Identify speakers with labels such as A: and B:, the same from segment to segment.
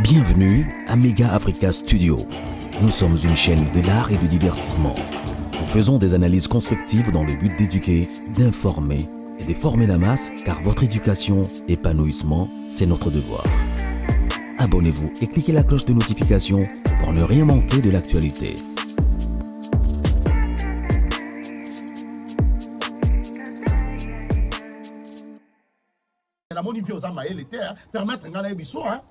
A: Bienvenue à Mega Africa Studio. Nous sommes une chaîne de l'art et du divertissement. Nous faisons des analyses constructives dans le but d'éduquer, d'informer et de former la masse, car votre éducation, épanouissement, c'est notre devoir. Abonnez-vous et cliquez la cloche de notification pour ne rien manquer de l'actualité.
B: La monivie aux amaïs, les terres, permettre de gagner biso, hein.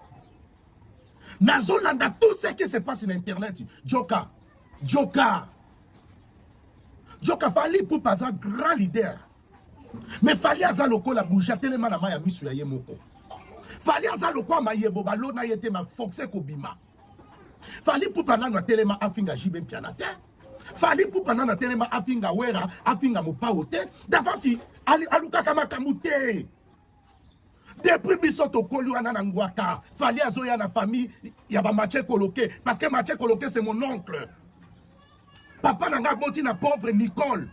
B: Nazolanda, tout ce qui se passe sur Internet, Joka, Fali pour passer un grand leader. Mais Fali a zaloko la bouche, tellement la maille a mis sur la yemoko. Fali a zaloko a maille boba, l'ona yete ma foxe kobima. Fali pour passer un tellement afinga jibe pianate. Fali pour passer un tellement afinga wera, afinga mopaote. D'avant si, aluka kama kamute. Depuis bisoto kolu ananangwaka, fallait azoya na famille, y a ba Mathieu Coloqué parce que Mathieu Coloqué c'est mon oncle. Papa nanga boti na pauvre Nicole.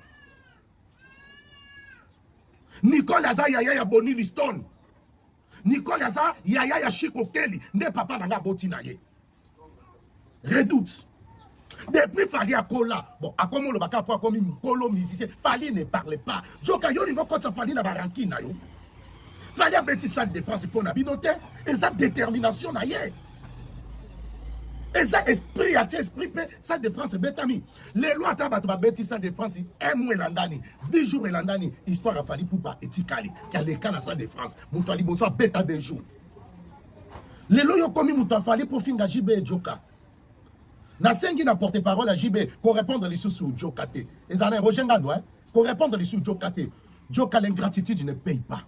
B: Nicole aza yaya ya Boni Liston. Nicole aza yaya ya Chico Kelly, ne papa nanga boti na ye. Redoute. Depuis Fali a kola, bon, à comment le baka pour comme un colo musicien, Fali ne parle pas. Joka yori no kota Fali na baranki na yo. Fallait un petit sac de France pour n'habiter et sa détermination naïe. Et ça esprit à esprit sac de France bétami. Les lois tabatou bêtis sac de France un mois landani, 10 jours landani, histoire a fallu pour pas etikali qui a les cas dans sac de France. Moutali bonsoir bêta des jours. Les lois ont commis mouton fallu pour finir JB et Joka. Na sengi na porte-parole à JB pour répondre les sous Joka té. Et ça n'est Roger Ngando hein, pour répondre les sous Joka té. Joka l'ingratitude ne paye pas.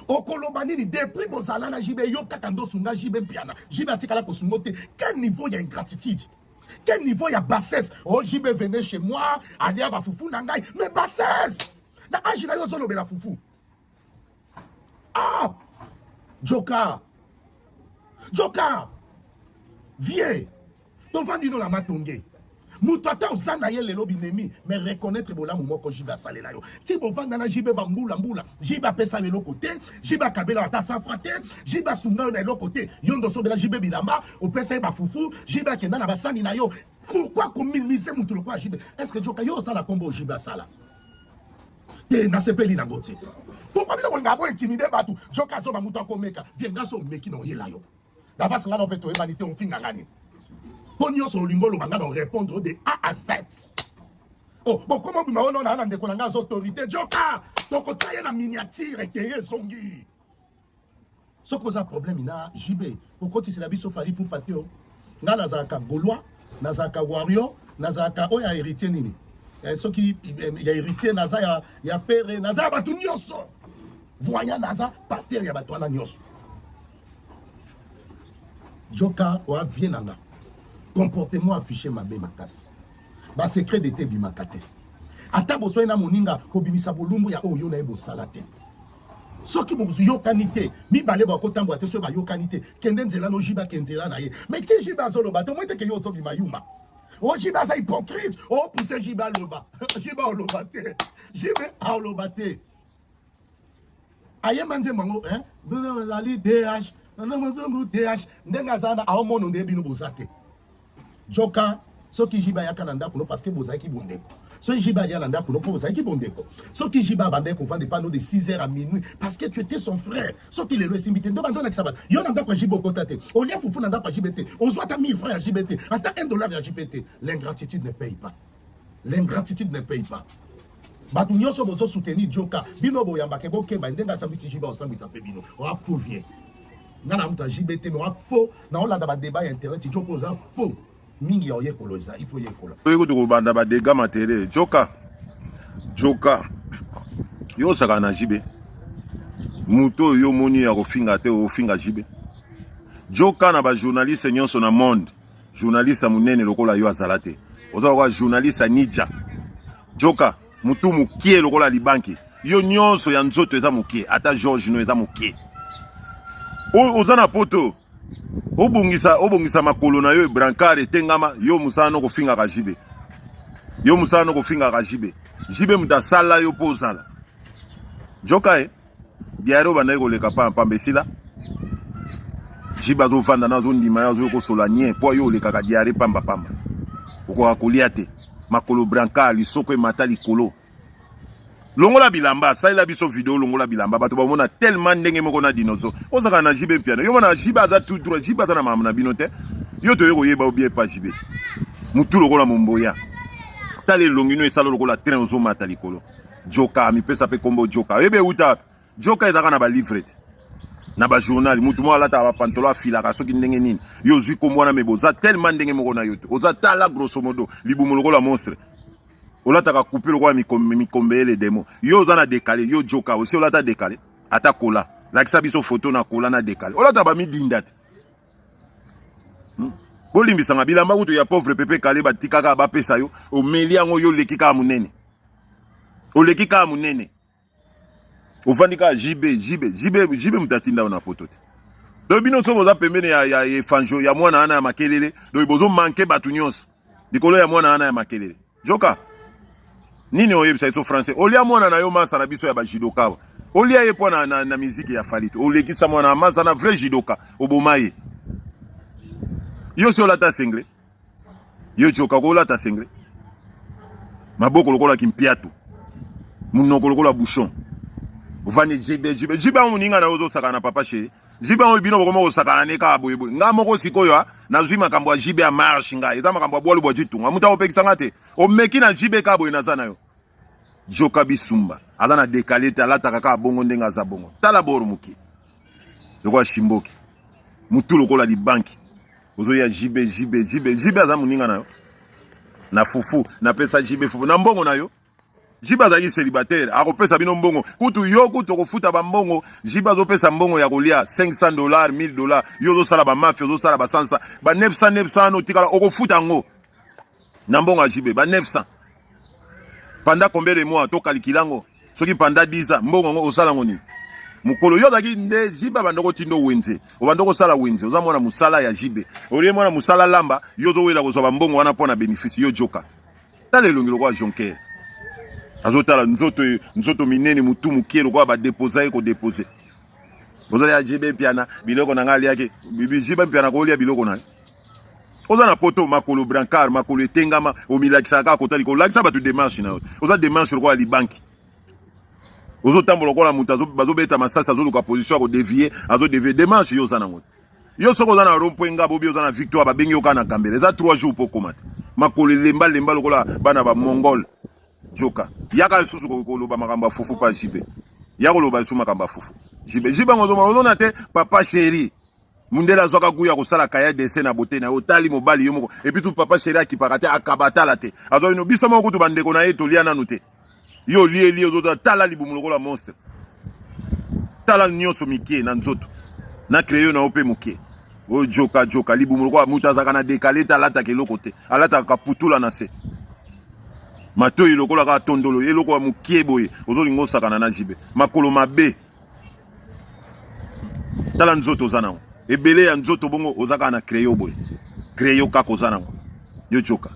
B: Au Colombani, depuis Bozala, na Jibe, yo kakando sunga Jibe piana, Jibe atikala kosungote. Quel niveau il y a ingratitude? Quel niveau il y a bassesse? Oh, Jibe venait chez moi, allez à Bafoufou Nangai, mais bassesse! Na Ajina yo solo bela foufou. Ah! Joka! Viens! Ton vendu dans la matongé. Moutata osana ye lelo binemi mais reconnaître bola moko jiba salela yo ti bo vanda na jibe bambula mbula jiba pesa lelo côté jiba kabela ata sans fraté jiba sunga na lelo côté yondo sobela jibe bilamba o pesa ba fufu jiba kenda na basani na yo pourquoi minimiser mutu lo kwa jibe est-ce que Joka yo sala kombo jiba sala te na sepeli na ngoti pourquoi bino ngabo intimider batu Joka zo ba mutu akomeka vienga so meki no yela yo dava singa no peto ebanité on finga ngani. Pognon sur l'ingolo banga d'en répondre de A à Z. Oh, bon, comment vous m'avez dit qu'on a des autorités? Joka, donc on travaille en miniature et qu'il y a songi. Ce qui a un problème, il y a JB. Pourquoi tu sais la vie sauf pour patio? N'a nazaka Gaulois, nazaka Wario, nazaka oh, il y a héritier nini. Ce qui y a héritier, naza, il y a ferré, naza, batu nyoso. Voyant naza, pasteur, il y a batu nyoso. Joka, ou vient nanga. Comportement affiché ma bé makasi. Ba secret d'été bimakate. Ata bosoy na moninga ko bimisa bolumbu ya oyo na ebo salate. Soki bozu yokanité, mi balé ba kotambo ate so ba yokanité, kende nzela no jiba kenzela na ye. Mais ti jiba zolo ba to moite ke yo so bimayuma. O jiba za hypocrite, o pousse jiba loba. Jiba olobate. Jiba olobate. Aye manje mango, hein? Bono zali DH, non mo DH, ndenga zana a omono ndebi no bozate. Joka, ce qui jiba ya kananda kuno parce que bozaki bondeko. Ce jiba ya nanda kuno pour bozaki bondeko. Ce qui jiba bandeko vend des panneaux de 6h à minuit parce que tu étais son frère. Ce qui le laisse imiter. Donc bandona kisaba. Yo nanda kwa jibo kotate. O lia fufu nanda kwa jibete. On soit ta 1000 francs à jibete. Ata $1 à jibete. L'ingratitude ne paye pas. L'ingratitude ne paye pas. Batu nyoso bozo soutenir Joka. Bino boyamba ke boke ba ndenga sambi si jiba osambi sa pe bino. O a faux vie. Ngana muta jibete mais o a faux. Na on la da débat internet Joka oza faux. Mingi ya oye koloza, il faut y kola.
C: Oye ko banda ba dega matériel. Joka. Yo saka na jibe. Muto yo moni ya kofinga te o finga jibe. Joka na ba journaliste nyonso na monde. Journaliste munene lokola yo azalate. Oza kwa journaliste Nija. Joka, mutu mukie lokola libanki. Yo nyonso ya nzoto eza mukie, ata George no eza mukie. Oza na poto. Obongisa makolo na yo brancard etengama yo musano kofinga ka jibe. Yo musano kofinga ka jibe. Jibe mutasala yo pozala. Joka biaro bana ko leka pa pambesila. jiba zo vanda na zo ndima ya zo ko solanie po yo le kaka diare pamba pamba ko akolia te makolo branca lisoko emata likolo longola bilamba salela biso video longola bilamba bato ba mona tellement ndenge moko na dinozo ozaka na jibe piano yo mona jiba za tout droit jiba za na mama na bino te yo to yeko yeba obie pa jibe mutu lokola momboya tale longino esala lokola train ozo mata likolo joka mi pesa pe kombo joka ebe uta joka ezaka na ba livret na ba journal mutu mo alata ba pantolo afila ka soki ndenge nini yo zwi kombo na meboza tellement ndenge moko na yo to oza tala grosso modo libumu lokola monstre olata ka couper lokola mikombe le demo yo oza na décalé yo joka aussi olata décalé ata kola lakisa biso photo na kola na décalé olata ba midinda te bolimbisanga bilamba kutu ya pauvre pepe kale batikaka bapesa yo omeli yango yo leki kaka munene oleki kaka munene ofandi kaka jibe mutatinda na poto te do bino so boza pembeni ya efanjo ya mwana ana ya makelele do bozo manke batu nyonso likolo ya mwana ana ya makelele joka nini oyebisa iso français olia mwana na yo masa na biso ya bajidoka olia ye po na miziki ya falite olekisa mwana masa na vrai jidoka obomaye yo si olata sengre yo joka ko olata sengre maboko lokola kimpiatu munoko lokola bouchon uvani jibe muninga na ozo saka na papa chéri jibe on bino boko moko saka na neka boyeboy nga moko sikoyo na zwi makambo ya jibe ya marche nga eza makambo ya bwalo bwa jitunga muta opekisa ngate o meki na jibe ka boy na zana yo joka bisumba ala na décalé ta lata kaka bongo ndenga za bongo tala boru muki lokwa shimboki mutu lokola di banki ozo ya jibe aza muninga na yo na fufu na pesa jibe fufu na mbongo na yo jiba za célibataire akopesa bino mbongo kutu yo kutu kofuta ba mbongo jiba zo pesa mbongo ya kolia $500 $1000 yo zo sala ba mafia zo sala ba sansa ba 900 no tikala okofuta ngo na mbongo ya jibe ba 900 pendant combien de mois to kalikilango soki pendant 10 ans mbongo ngo osala ngoni mukolo yo daki nde jiba bandoko tindo wenze obandoko sala wenze oza mwana musala ya jibe olie mwana musala lamba yo zo wela kozwa mbongo wana pona bénéfice yo joka tale longilo kwa jonker azotala nzoto minene mutu mukie lokwa ba déposer ko déposer bozali ya jibe piana biloko na ngali yake jibe piana ko lia biloko na oza na poto makolo brancard makolo etengama omilakisa ka kotali ko lakisa batu démarche na oza démarche lokwa li banki ozo tambola kola muta bazo beta masasa zo luka position ko dévier azo dévier démarche yo sana ngoto yo soko za na rompo nga bobi oza na victoire ba bengi yo kana kambele za 3 jours pour komata makolo lemba lokola bana ba mongol joka yaka susu ko loba makamba fufu pa jibe yako loba su makamba fufu jibe ngozo na te papa chéri mundela zoka kuya ko sala kaya dessin na bote na otali mobali yo moko et puis tout papa chéri akipakate akabata la te azo ino biso moko to bandeko na yeto lia nanu te yo lie ozo tala libumu lokola monstre tala nyoso mikie na nzoto na créer na ope mukie o joka libumu lokola mutazaka na décalé talata ke lokote alata ka putula na se matoyi lokola ka tondolo eloko mukie boye ozo lingo sakana na jibe makolo mabe tala nzoto zanango ebele ya nzoto bongo ozaka na créer boye créer ka kozanango yo joka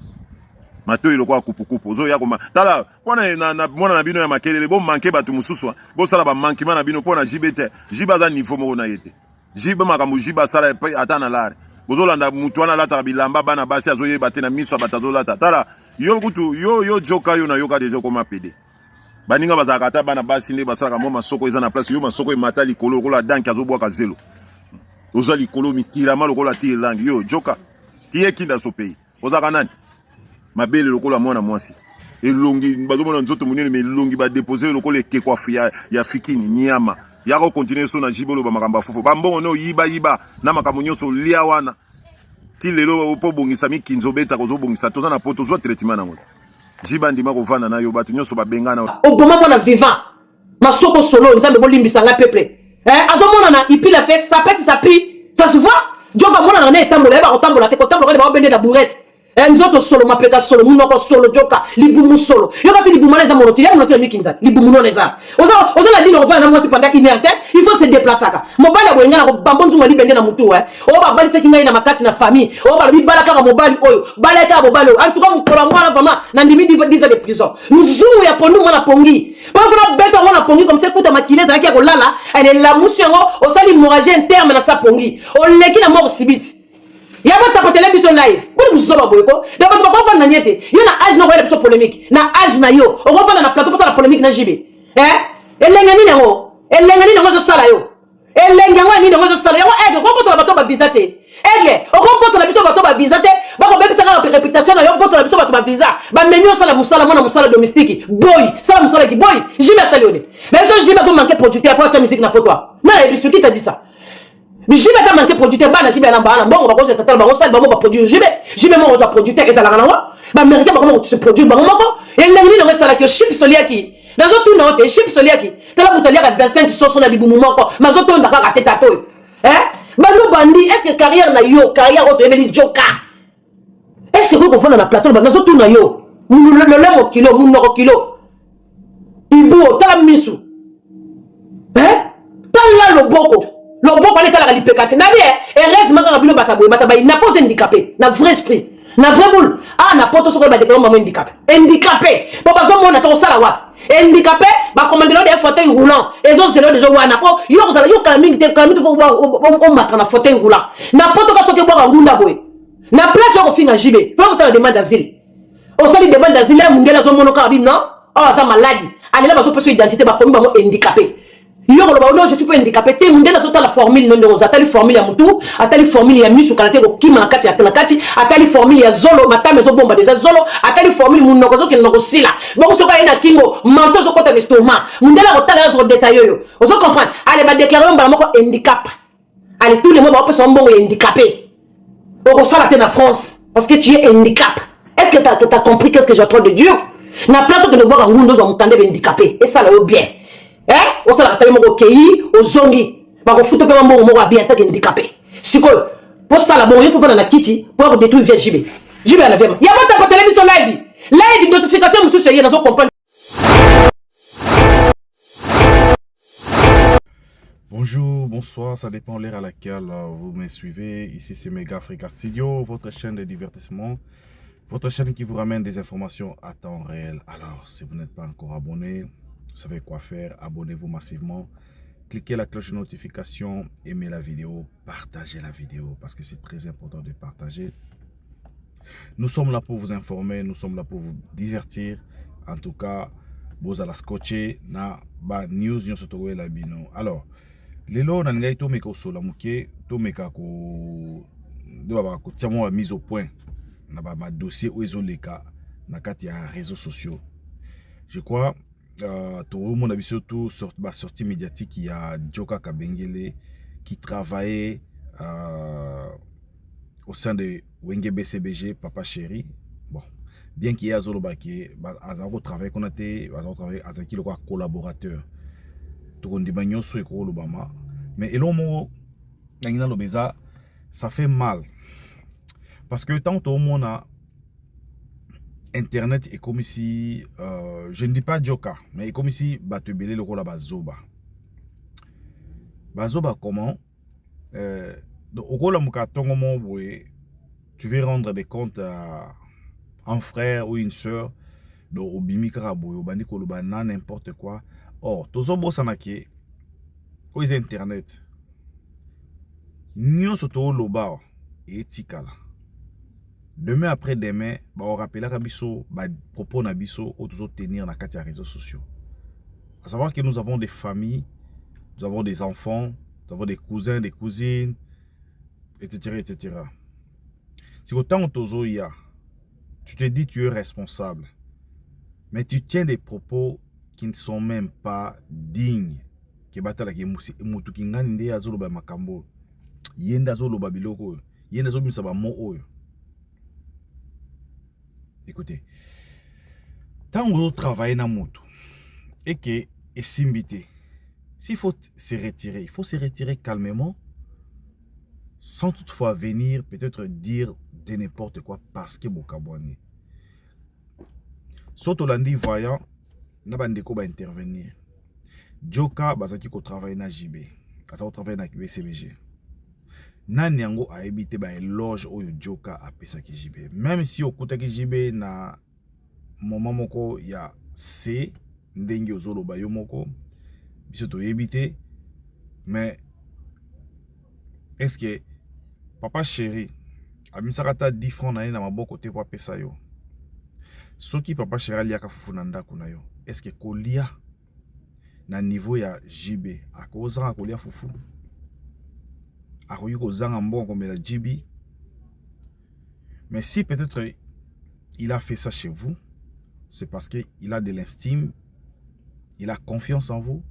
C: matoyi lokola kupukupu ozo ya koma tala pona na mona na bino ya makelele bo manke batu mususu bo sala ba mankima na bino pona jibe te jiba za niveau moko na yete jibe makambo jiba sala ata na lare bozolanda mutu wana lata bilamba bana basi azoyeba te na miso batazolata tala yo kutu yo joka yo na yoka deja koma pede baninga bazaka ta bana basi ne basaka mo masoko eza na place yo masoko e mata likolo kola danki azobwaka zelo oza likolo mikira malo kola ti langi yo joka tie kinda so pays ozaka nani mabele lokola mwana mwasi elongi bazomona nzoto munene me elongi ba déposer lokola ekekwa ya fikini nyama yako continuer so na jibolo ba makamba fufu bambongo no yiba na makambo nyonso lia wana ti lelo opo bongisa mikinzo beta kozo bongisa toza na poto zo traitement nango jiba ndima ko vana na yo batu nyonso ba bengana
D: oboma mona vivant masoko solo nzambe bolimbisa nga peuple azomona na ipila fait ça pète ça pi ça se voit joka mona na etambola ba otambola te ko tambola ba bende na bourrette nzoto solo mapeka solo munoko solo joka libumu solo yoka fi libumu les amonoti ya monoti mi kinza libumu non les a oza la dino va na moi pendant une heure il faut se déplacer ka mobali aboyenga na bambo nzuma libenge na mutu o ba bali seki ngai na makasi na famille o ba bala kaka mobali oyo bala kaka mobali en tout cas mukola mwana vraiment na ndimi 10 ans de prison nzumu ya pondu mwana pongi pas vraiment bête mwana pongi comme ça kuta makileza yaki ya kolala elle est la musengo o sali hémorragie interne na sa pongi o leki na mort subite yaba tapotele biso live boni musoba boyko da bato bakova na nyete yo na age na ko biso polémique na age na yo o ko na plateau pour ça la polémique na jibe elengani nango zo sala yo elengani nango zo sala yo ege ko poto bato ba visa te ege o ko poto na biso bato ba visa te ba ko bebisa ka réputation na yo poto na biso bato ba visa ba menyo sala musala mona musala domestique boy sala musala ki boy jibe salione même so jibe so manquer producteur pour ta musique na poto na ebisu qui t'a dit ça jibe ta manqué producteur bana jibe na bana bongo bako se tatal bako sal bako ba produire jibe mo za producteur ezala kana wa ba américain bako se produire bako moko elengini na sala ki chip soliaki nazo tu na te chip soliaki tala butalia ka 25 soso na libumu moko mazo to ndaka ka teta to bando bandi est-ce que carrière na yo carrière auto ebeli joka est-ce que ko fona na plateau nazo tu na yo le mo kilo mu no kilo ibu tala misu tala loboko loboko ale tala lipekate na bien heureusement quand bino bataboy batabai na pose handicapé na vrai esprit na vrai boule na poto soko ba déclarer maman handicapé papa zo mona to sala wa handicapé ba commander des fauteuil roulant et zo zelo déjà wana po yo kozala yo kalamingi te kalamingi ko on matra na fauteuil roulant na poto ka soke bwa ngunda boy na place ko finga jibe faut que ça la demande d'asile o sali demande d'asile mundela zo mono ka bim non ça maladie allez là ba zo peut identité ba komi ba mo handicapé yo non je suis pas handicapé te mundela so la formule non de atali formule ya mutu atali formule ya misu kana te ko kima na kati ya kati atali formule ya zolo matame zo bomba déjà zolo atali formule munoko zo kinoko sila bon so ka ina kingo manto zo kota l'estomac mundela ko tala zo détail yo on se comprendre allez ba déclarer on ba moko handicap allez tous les mots ba peut son bon handicapé on sala te na France parce que tu es handicap est-ce que tu as compris qu'est-ce que j'ai en train de dire na place que ne voir ngundo zo mutande handicapé et ça là bien o sala tabe moko kei o zongi ba ko futo pe mambo moko abia ta handicapé siko pour ça la bon il faut faire na kiti pour détruire via jibe na vema ya bata pa télévision live notification musu seye na so comprendre.
E: Bonjour, bonsoir, ça dépend l'heure à laquelle vous me suivez. Ici c'est Mega Africa Studio, votre chaîne de divertissement, votre chaîne qui vous ramène des informations à temps réel. Alors si vous n'êtes pas encore abonné, vous savez quoi faire, abonnez-vous massivement, cliquez la cloche de notification, aimez la vidéo, partagez la vidéo parce que c'est très important de partager. Nous sommes là pour vous informer, nous sommes là pour vous divertir. En tout cas, vous allez scotcher na ba news nyosoto la bino. Alors, lelo na ngai to meka osola muke, to meka ko de ba ko tiamo mise au point na ba dossier oezoleka na kati ya réseaux sociaux. Je crois tout le monde a vu surtout sortie médiatique, il y a Joka Kabengele qui travaillait au sein de Wenge BCBG, Papa Chéri. Bon, bien qu'il y ait Azolo qui a travaillé qu'on a été Azaki le collaborateur. Tout le monde sur l'Obama. Mais Elomo, ça fait mal. Parce que tant que tout le monde a Internet est comme si, je ne dis pas Joka, mais comme si Batebele le rôle à Bazoba. Bazoba comment? Au rôle à tu veux rendre des comptes à un frère ou une soeur, au Bimi Karabo, au Bani Kolobana, n'importe quoi. Or, Tozobo Sanake, aux Internet, Nyon Soto Loba et Tikala. Demain après demain, on rappellera Rabiso, propos Nabiso, autres tenir dans les réseaux sociaux. À savoir que nous avons des familles, nous avons des enfants, nous avons des cousins, des cousines, etc. etc. Si autant on tu te dis tu es responsable, mais tu tiens des propos qui ne sont même pas dignes. Que batala ke mutu kingani nde azolo ba makambo. Yenda azolo ba biloko. Yenda azolo misaba mo oyo. Écoutez, tant que vous travaillez dans moto et que est simbité, s'il faut se retirer, il faut se retirer calmement, sans toutefois venir peut-être dire de n'importe quoi parce que bokabwani. Soto landi voyant, na bandeko ba intervenir. Joka bazaki ko travailler na JB. Asa ko travailler na BCBG. Nani yango a ebité ba éloge oyo Joka a pesaki JB. Même si okutaki JB na moment moko ya C ndenge ozolo ba yo moko biso to ebité, mais est-ce que papa chéri amisakata 10 francs na maboko te kwa pesa yo? Soki papa chéri aliaka fufu na ndako na yo, est-ce que kolia na niveau ya JB akozanga kolia fufu? Akoyi kozanga mbongo komela JB? Mais si peut-être il a fait ça chez vous, c'est parce qu'il a de l'estime, il a confiance en vous.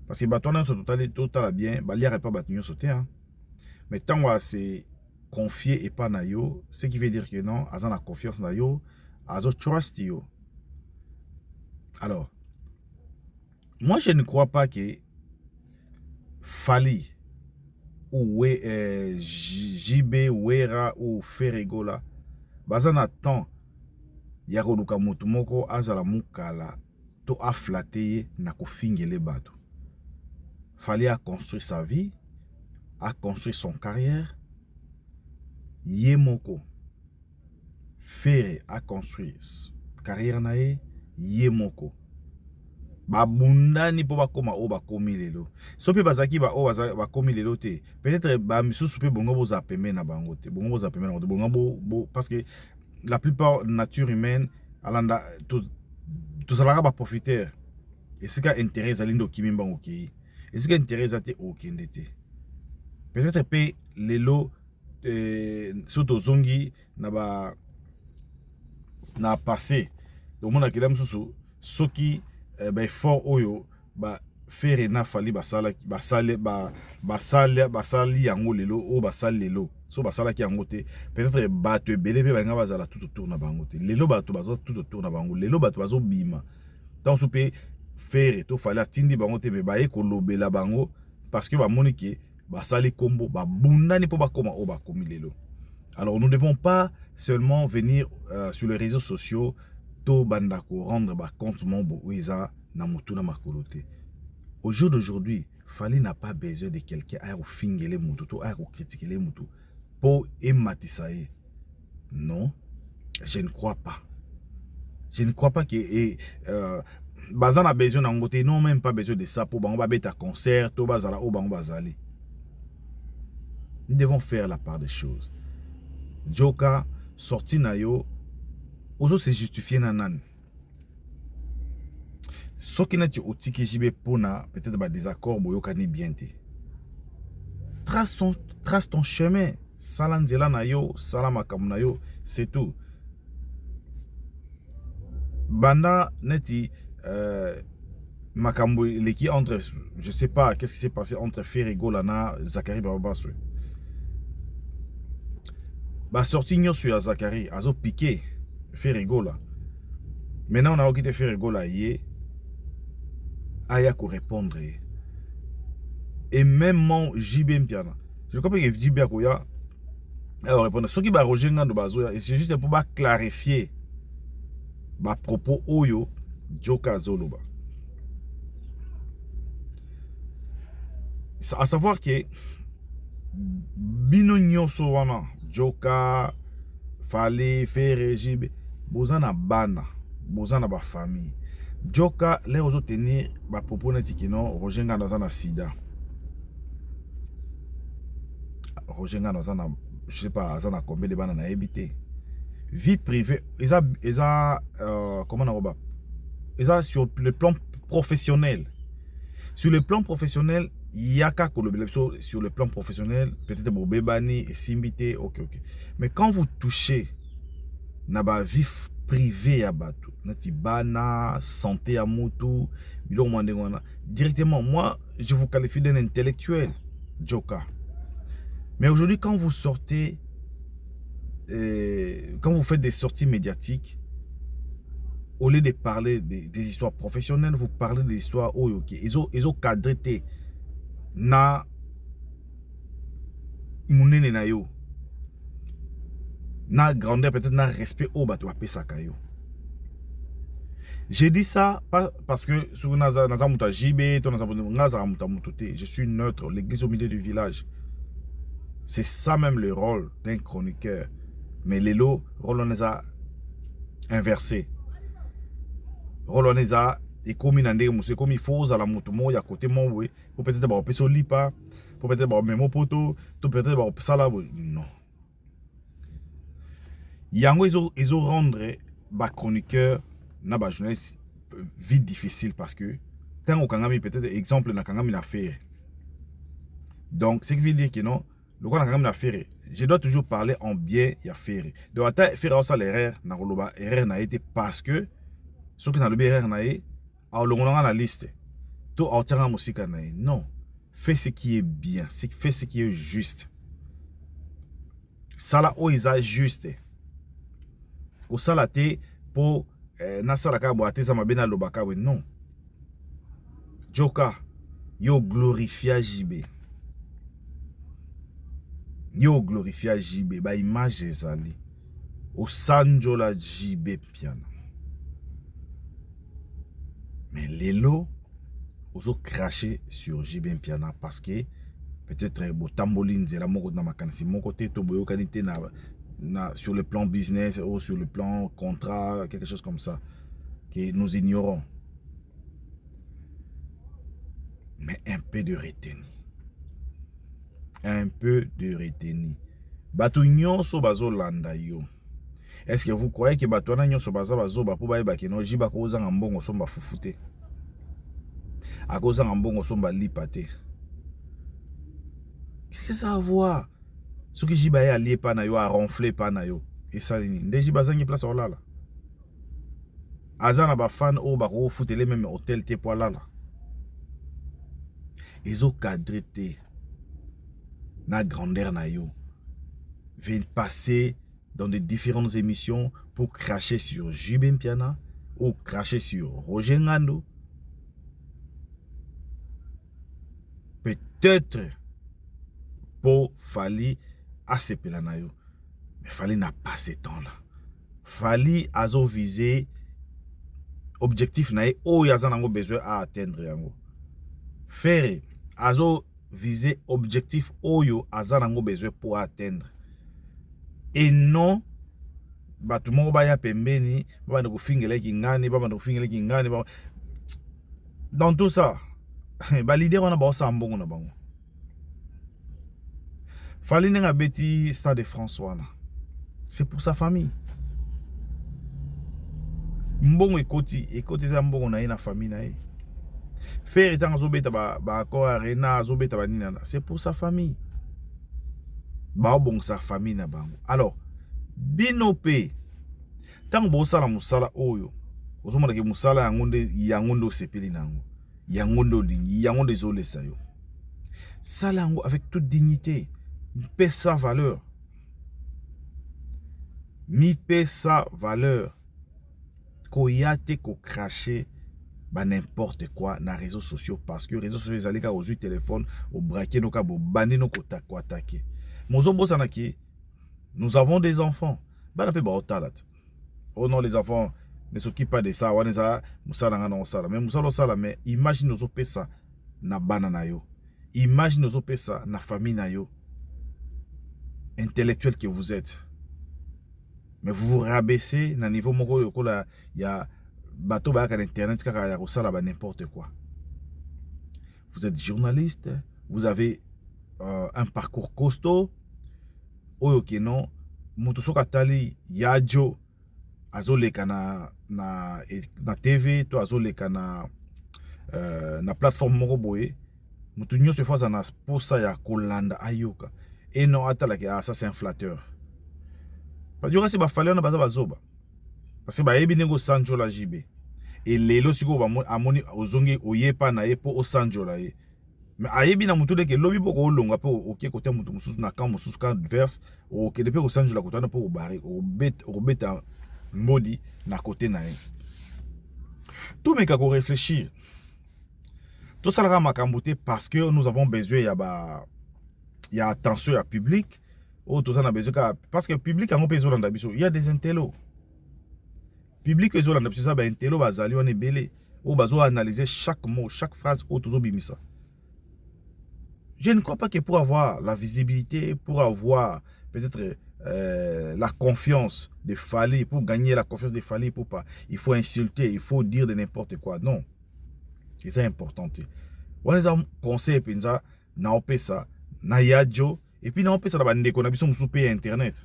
E: Parce que bâton sur total bien, balière pas battu sauter. Mais tant que c'est confié et pas nayo, ce qui veut dire que non, azan a confiance nayo, azo trust yo. Alors, moi je ne crois pas que Fally ou JB Wera ou Ferregola bazan attend yakoluka mutu moko azala mukala to aflaté na kofingele bato. Fally a construit sa vie, a construit son carrière. Yemoko Ferre a construit carrière nae Yemoko. Babundani po bakoma o bakomi lelo. Sopi bazaki ba o bakomi lelo te. Peut-être ba misusu pe bongo boza peme na bango te. Bongo boza peme na bango te. Bongo parce que la plupart nature humaine alanda tout ça va profiter. Et ce qui intéresse alindo kimimba oki. Et ce qui intéresse ate okendete. Peut-être pe lelo surtout zongi na passé. Donc mon akila msusu soki fort oyo ba Ferre na Fally basali yango lelo o basali lelo so basala ki yango te peut-être bato ebele pe banga bazala tout autour na bango te lelo bato bazo tout autour na bango lelo bato bazo bima tant so pe Ferre to Fally atindi bango te me baye ko lobela bango parce que ba moniki basali kombo ba bundani po bakoma o bakomi lelo. Alors nous ne devons pas seulement venir sur les réseaux sociaux to bandako rendre ba compte mombo oiza na mutu na makolote. Au jour d'aujourd'hui, Fally n'a pas besoin de quelqu'un à fingele mutu to à critiquer les mutu pour ématisaye. Non, je ne crois pas. Je ne crois pas que bazan a besoin d'angote, non même pas besoin de ça pour bango ba beta concert to bazala o bango bazali. Nous devons faire la part des choses. Joka sorti na yo ozo se justifier nanan. Ce qui n'est pas otiki JB pona peut-être ba désaccord boyokani bien te. Trace ton chemin. Salanzela na yo, salamakamu na yo, c'est tout. Banda neti makambo leki entre, je sais pas qu'est-ce qui s'est passé entre Ferregola na Zakari Bababaswe. Ba sorti nyosu ya Zakari azo piqué Ferregola. Maintenant on a quitté Ferregola yé aya ko répondre. Et même mon JB Mpiana. Je crois que JB akoya alors répondre ce qui ba roger ngando bazoya et c'est juste pour ba clarifier ba propos oyo Joka Zoloba. À savoir que bino nyonso wana Joka Fally Ferre JB bozana bana bozana ba famille. Joka les autres tenir ba propos na tikino roger ngando za na sida. Roger ngando za na je sais pas ça na combien de bana na habité. Vie privée, comment on va dire, sur le plan professionnel. Sur le plan professionnel, il y a qu'à sur le plan professionnel, peut-être pour Bébani et Simbité, ok. Mais quand vous touchez na vie privée à Batou, Natibana, santé à Moutou, directement, moi, je vous qualifie d'un intellectuel, Joka. Mais aujourd'hui, quand vous sortez, quand vous faites des sorties médiatiques, au lieu de parler des histoires professionnelles, vous parlez des histoires ok. Ils ont cadré na munene na yo. na grandeur peut-être na respect au bato apesaka yo. J'ai dit ça parce que sur naza muta JB, to naza muta mutote, je suis neutre, l'église au milieu du village. C'est ça même le rôle d'un chroniqueur. Mais lelo rôle on a inversé. Rôle on a et comme il faut à la moto mo ya côté mon oui, pour peut-être ba peso lipa, pour peut-être ba memo poto, to peut-être ba ça là non. Yango ils ont rendre ba chroniqueur na ba journaliste vie difficile parce que tant au kangami peut-être exemple na kangami na faire. Donc ce qui veut dire que non, le quoi na kangami na faire, je dois toujours parler en bien ya faire. Donc ata faire ça l'erreur na roloba erreur na été parce que ce qui na le erreur na est a longonga la liste. To autera musika na est. Non, fais ce qui est bien, fais ce qui est juste. Ça là o isa juste. Au salate pour nasalaka boate ça mabena lobaka we non. Joka yo glorifia JB. Yo glorifia JB ba image ezali. Au sanjo la JB piano. Mais Lelo ozo craché sur JB piano parce que peut-être bo tamboline zela moko na makanisi moko te to boyo kanite na sur le plan business ou sur le plan contrat, quelque chose comme ça, que nous ignorons. Mais un peu de retenue. Un peu de retenue. Bato nyonso bazo landa yo. Est-ce que vous croyez que bato na nyonso bazo ba po ba ke no jiba ko za ngambongo somba fufute? A koza ngambongo somba lipate. Qu'est-ce que ça a à voir? Ce que jiba ya lié pa na yo a ronflé pa na yo. Et ça nde jiba zangi place olala. Azana ba fan o ba ko futele même hôtel te po lala. Ezo cadré te na grandeur na yo. Viennent passer dans des différentes émissions pour cracher sur JB Piana ou cracher sur Roger Ngando. Peut-être pour Fali asepela na yo. Mais Fali n'a pas ce temps-là. Fali azo visé objectif na ye o yaza nango besoin à atteindre yango. Faire azo visé objectif oyo aza nango besoin pour atteindre. Et non batu moko baya pembeni baba ndeko fingele kingani baba ndeko fingele kingani baba. Dans tout ça ba leader on a ba sambongo na bango. Fali nenga beti Stade de François na. C'est pour sa famille. Mbongo ekoti za mbongo na ye na famille na ye. Faire etant azobeta ba accord arena azobeta ba nina. C'est pour sa famille. Ba bon sa famille na bango. Alors binope tant bosala musala oyo. Ozomona ke musala yango sepeli nango. Yango lingi yango désolé ça yo. Sala yango avec toute dignité. Paie sa valeur. Mi paie sa valeur. Ko yate ko cracher ba n'importe quoi na réseaux sociaux parce que réseaux sociaux ezali ka ozu téléphone au braquer no ka bo bandi no ko attaquer. Mozo bosana ki nous avons des enfants. Ba na pe ba otalat. Oh non, les enfants ne s'occupent pas de ça. Waneza musala ngana osala. Mais musala osala mais imagine ozo pesa na bana na yo. Imagine ozo pesa na famille na yo. Intellectuel que vous êtes. Mais vous vous rabaissez na niveau moko yokola ya bateau ba ka internet kaka ya kosala ba n'importe quoi. Vous êtes journaliste, vous avez un parcours costaud. Oyo ke non mutu soka tali yajo azoleka na TV to azoleka na plateforme moko boye mutu nyonso fois na posa ya kolanda ayoka. Et non, attends, ça c'est un flatteur. Parce que si bafale on a baza bazoba. Parce que ba yebi nego sanjo la JB. Et lelo siko ba amoni ozongi oyepa na ye po o sanjo la ye. Mais ayebi na mutu deke lobi poko olonga po okie côté mutu mususu na kan mususu kan verse o ke depuis o sanjo la kotana po o bari o beta modi na côté na ye. Tout meka ko réfléchir. Tout ça la makambote parce que nous avons besoin il y a attention à public Oh, tout ça n'a besoin parce que le public a un peu besoin d'habitude. Il y a des intellos. Public a besoin d'habitude, ça, ben intello, bazali, on est belé. Oh, bazo analyser chaque mot, chaque phrase, oh, tout ça, bimisa. Je ne crois pas que pour avoir la visibilité, pour avoir peut-être la confiance de Fally, pour gagner la confiance de Fally, pour pas, il faut insulter, il faut dire de n'importe quoi. Non. Et c'est important. On a un conseil, pinza, na opesa, na yadjo, et puis na opesa, na bande qu'on a besoin de Internet.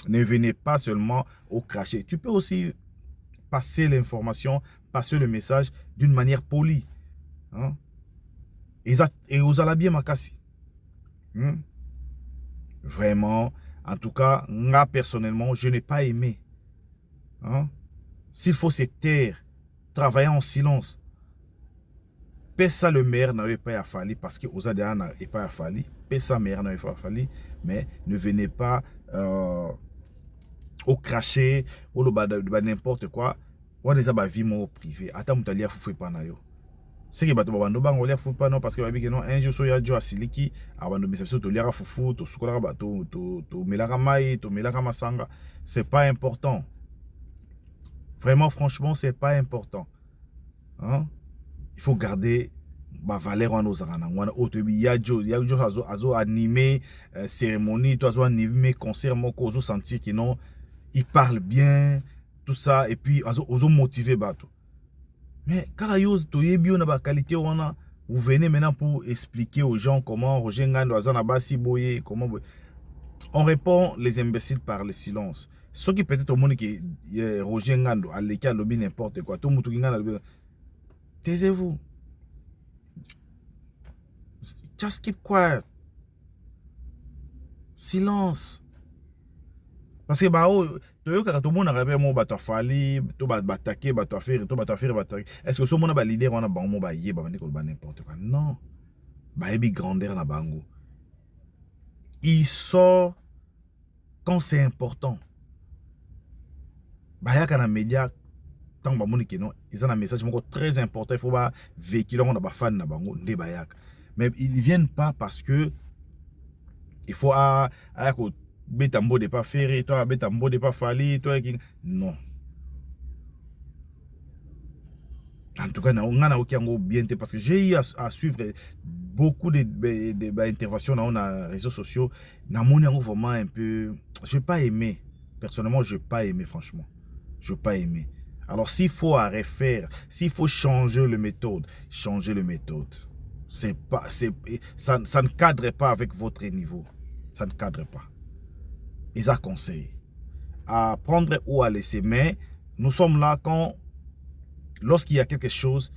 E: Ne venez pas seulement au cracher. Tu peux aussi passer l'information, passer le message d'une manière polie. Hein? Et vous allez bien makasi. Vraiment, en tout cas, moi personnellement, je n'ai pas aimé. Hein? S'il faut se taire, travailler en silence, pesa le maire n'avait pas à Fally parce que vous allez pas à Fally. Pesa maire n'avait pas à Fally, mais ne venez pas au cracher, ou n'importe quoi. Ou déjà ba vie mon privé. Attends, vous allez foutre pas na yo. C'est que bato bando bango lia foutre pas non parce que babi que non un jour so ya jo asiliki abando biseso to liara fufu to sukola bato to melaka mai to melaka masanga. C'est pas important. Vraiment franchement, c'est pas important. Hein? Il faut garder ba valeur en nos arana. On otobi ya jo azo animer cérémonie, to azo animer concert moko ozo sentir que non il parle bien, tout ça, et puis ozo motiver bato. Mais Karayoz, Toyebio n'a pas qualité, vous venez maintenant pour expliquer aux gens comment Roger Ngando Azana Bassi Boye, comment. On répond les imbéciles par le silence. Ce qui peut-être au monde qui Roger Ngando, à l'écart, lobby n'importe quoi, tout le monde, taisez-vous. Just keep quiet. Silence. Parce que bah oh, tout le monde a rêvé mon bateau Fally, tout battaquer, bateau faire. Est-ce que ce monde a leader on a bon mon bailler, bah n'importe quoi. Non. Bah ebi grandeur na bango. Il sort quand c'est important. Bah y'a kana média tant ba moni que non, ils ont un message très important, il faut pas véhiculer on a ba fan na bango ndé bayak. Mais ils viennent pas parce que il faut à Betambo de pas ferré, toi Betambo de pas Fally, toi non. En tout cas, on a aucun bien parce que j'ai eu à suivre beaucoup d'interventions dans les réseaux sociaux. Dans mon vraiment un peu, je n'ai pas aimé. Personnellement, je n'ai pas aimé franchement. Je n'ai pas aimé. Alors s'il faut refaire, s'il faut changer le méthode, changez le méthode. Ça ne cadre pas avec votre niveau. Ça ne cadre pas. Ils ont conseillé à prendre ou à laisser. Mais nous sommes là quand, lorsqu'il y a quelque chose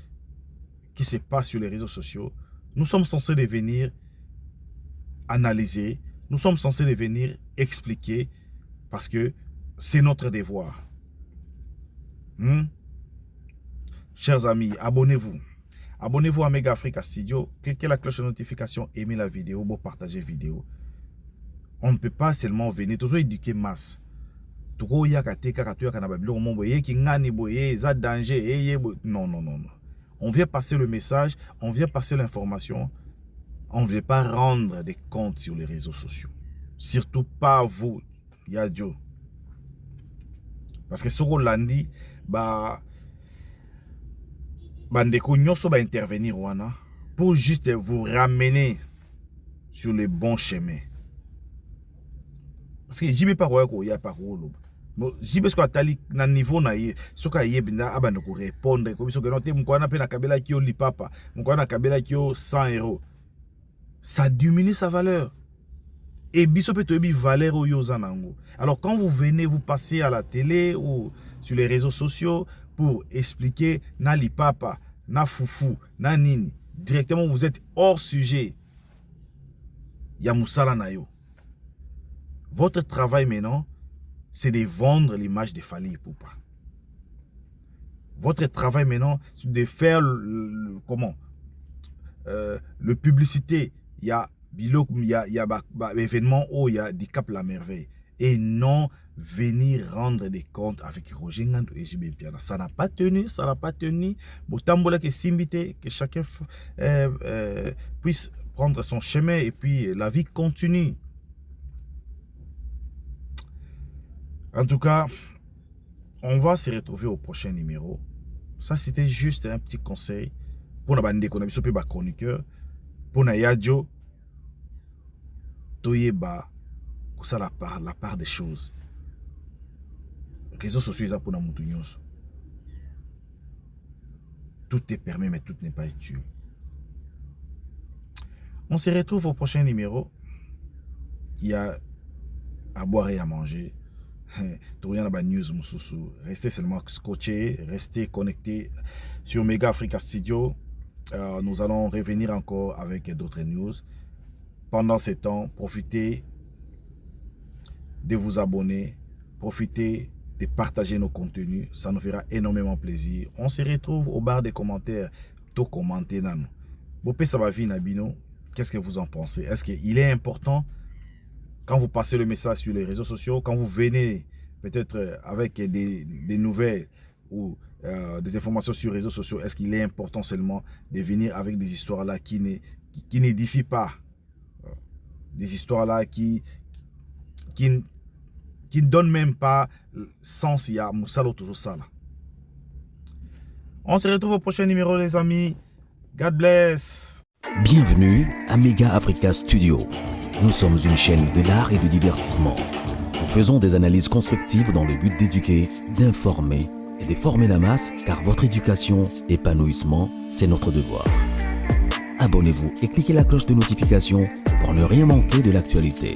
E: qui se passe sur les réseaux sociaux, nous sommes censés de venir analyser, nous sommes censés de venir expliquer parce que c'est notre devoir. Chers amis, abonnez-vous. Abonnez-vous à Mega Africa Studio, cliquez la cloche de notification, aimez la vidéo, partagez la vidéo. On ne peut pas seulement venir, toujours éduquer masse. Non, non, non, non. On vient passer le message, on vient passer l'information. On ne veut pas rendre des comptes sur les réseaux sociaux. Surtout pas vous, Yadjo. Parce que ce qu'on l'a dit, bandeko nyonso va intervenir pour juste vous ramener sur le bon chemin. Parce que j'y pas quoi y a pas rôle. J'y parce que tali na niveau na ye soka yebinda abana ko répondre comme ça que non te mukwana pe na kabela ki li papa mukwana kabela ki 100 €. Ça diminue sa valeur. Et biso peut te valeur au yozanango. Alors quand vous venez vous passer à la télé ou sur les réseaux sociaux pour expliquer na li papa, na foufou, na nini, directement vous êtes hors sujet. Ya musala na yo. Votre travail maintenant, c'est de vendre l'image de Fally Ipupa. Votre travail maintenant, c'est de faire le publicité. Il y a événement où il y a du Cap la merveille. Et non venir rendre des comptes avec Roger Ngando et JB Piana. Ça n'a pas tenu, ça n'a pas tenu. Botambola que Simbité, que chacun puisse prendre son chemin et puis la vie continue. En tout cas, on va se retrouver au prochain numéro. Ça, c'était juste un petit conseil pour la bande d'économie, pour les chroniqueurs, pour la Yadjo, Toyeba, ça la part des choses. Les réseaux sociaux, ça pour la moutouignos. Tout est permis, mais tout n'est pas utile. On se retrouve au prochain numéro. Il y a à boire et à manger. News, restez seulement scotché, restez connectés sur Mega Africa Studio. Nous allons revenir encore avec d'autres news. Pendant ce temps, profitez de vous abonner, profitez de partager nos contenus, ça nous fera énormément plaisir. On se retrouve au bar des commentaires, tout commenter dans nous. Bopé Sabavi Nabino, qu'est-ce que vous en pensez? Est-ce qu'il est important quand vous passez le message sur les réseaux sociaux, quand vous venez peut-être avec des nouvelles ou des informations sur les réseaux sociaux, est-ce qu'il est important seulement de venir avec des histoires là qui n'édifient pas, des histoires là qui ne donnent même pas sens, il y a Moussalo toujours ça là. On se retrouve au prochain numéro les amis. God bless.
A: Bienvenue à Mega Africa Studio. Nous sommes une chaîne de l'art et du divertissement. Nous faisons des analyses constructives dans le but d'éduquer, d'informer et de former la masse, car votre éducation, épanouissement, c'est notre devoir. Abonnez-vous et cliquez la cloche de notification pour ne rien manquer de l'actualité.